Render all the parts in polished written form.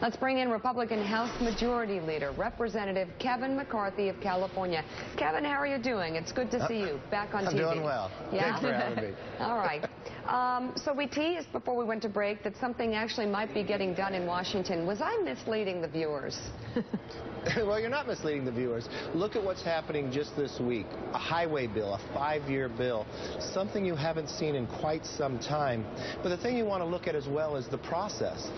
Let's bring in Republican House Majority Leader, Representative Kevin McCarthy of California. Kevin, how are you doing? It's good to see you back on TV. I'm doing well. Yeah? Thanks for having me. All right. So we teased before we went to break that something actually might be getting done in Washington. Was I misleading the viewers? Well, you're not misleading the viewers. Look at what's happening just this week. A highway bill, a 5-year bill, something you haven't seen in quite some time. But the thing you want to look at as well is the process.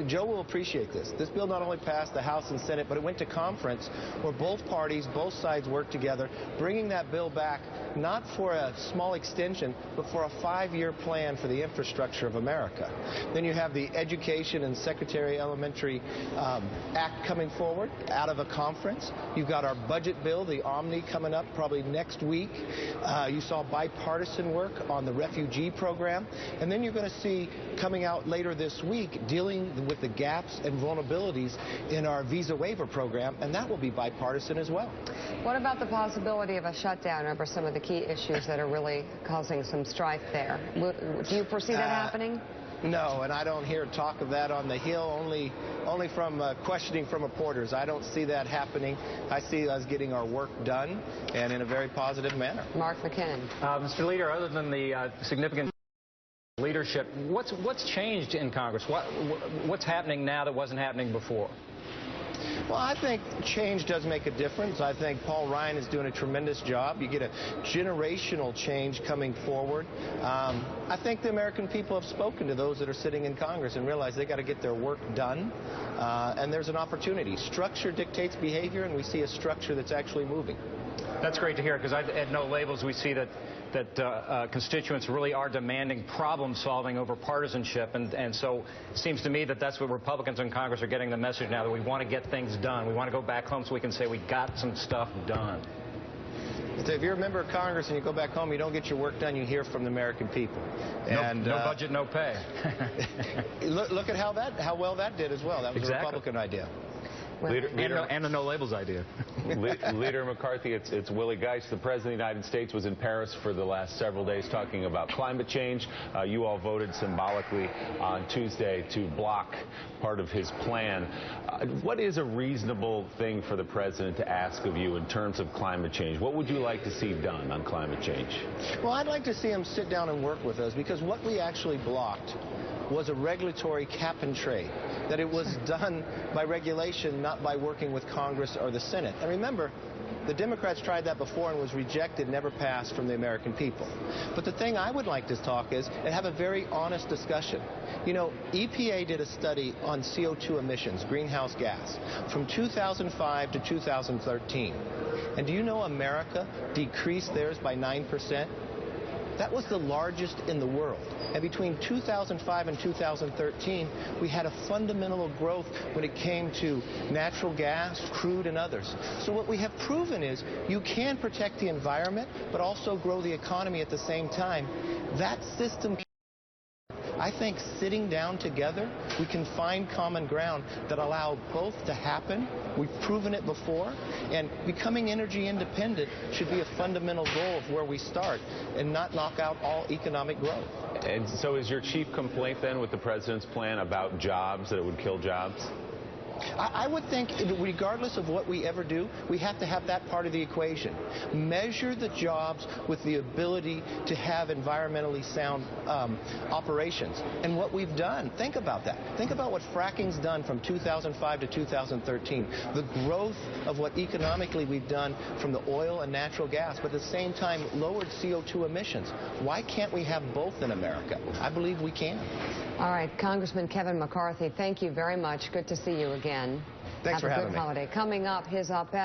Joe will appreciate this. This bill not only passed the House and Senate, but it went to conference where both parties, both sides worked together, bringing that bill back not for a small extension, but for a 5-year plan for the infrastructure of America. Then you have the Education and Secretary Elementary Act coming forward out of a conference. You've got our budget bill, the Omni, coming up probably next week. You saw bipartisan work on the refugee program. And then you're going to see coming out later this week dealing with the gaps and vulnerabilities in our visa waiver program, and that will be bipartisan as well. What about the possibility of a shutdown over some of the key issues that are really causing some strife there? Do you foresee that happening? No, and I don't hear talk of that on the Hill, only from questioning from reporters. I don't see that happening. I see us getting our work done, and in a very positive manner. Mark McKinnon. Mr. Leader, other than the significant leadership, what's changed in Congress? What's happening now that wasn't happening before? Well, I think change does make a difference. I think Paul Ryan is doing a tremendous job. You get a generational change coming forward. I think the American people have spoken to those that are sitting in Congress and realize they got to get their work done. And there's an opportunity. Structure dictates behavior, and we see a structure that's actually moving. That's great to hear, because at No Labels we see that constituents really are demanding problem solving over partisanship, and so it seems to me that that's what Republicans in Congress are getting the message now, that we want to get things done. We want to go back home so we can say we got some stuff done. So if you're a member of Congress and you go back home, you don't get your work done, you hear from the American people. And no budget, no pay. look at how well that did as well. That was a Republican idea. And a No Labels idea. Leader McCarthy, it's Willie Geist. The President of the United States was in Paris for the last several days talking about climate change. You all voted symbolically on Tuesday to block part of his plan. What is a reasonable thing for the President to ask of you in terms of climate change? What would you like to see done on climate change? Well, I'd like to see him sit down and work with us, because what we actually blocked was a regulatory cap and trade, that it was done by regulation, not by working with Congress or the Senate. And remember, the Democrats tried that before and was rejected, never passed from the American people. But the thing I would like to talk is and have a very honest discussion. You know, EPA did a study on CO2 emissions, greenhouse gas, from 2005 to 2013. And do you know America decreased theirs by 9%? That was the largest in the world. And between 2005 and 2013, we had a fundamental growth when it came to natural gas, crude, and others. So what we have proven is you can protect the environment, but also grow the economy at the same time. That system, I think, sitting down together, we can find common ground that allow both to happen. We've proven it before, and becoming energy independent should be a fundamental goal of where we start and not knock out all economic growth. And so is your chief complaint then with the President's plan about jobs, that it would kill jobs? I would think, regardless of what we ever do, we have to have that part of the equation. Measure the jobs with the ability to have environmentally sound operations. And what we've done, think about that. Think about what fracking's done from 2005 to 2013. The growth of what economically we've done from the oil and natural gas, but at the same time lowered CO2 emissions. Why can't we have both in America? I believe we can. All right, Congressman Kevin McCarthy, thank you very much. Good to see you again. Thanks for having me. Have a good holiday. Coming up, his op-ed.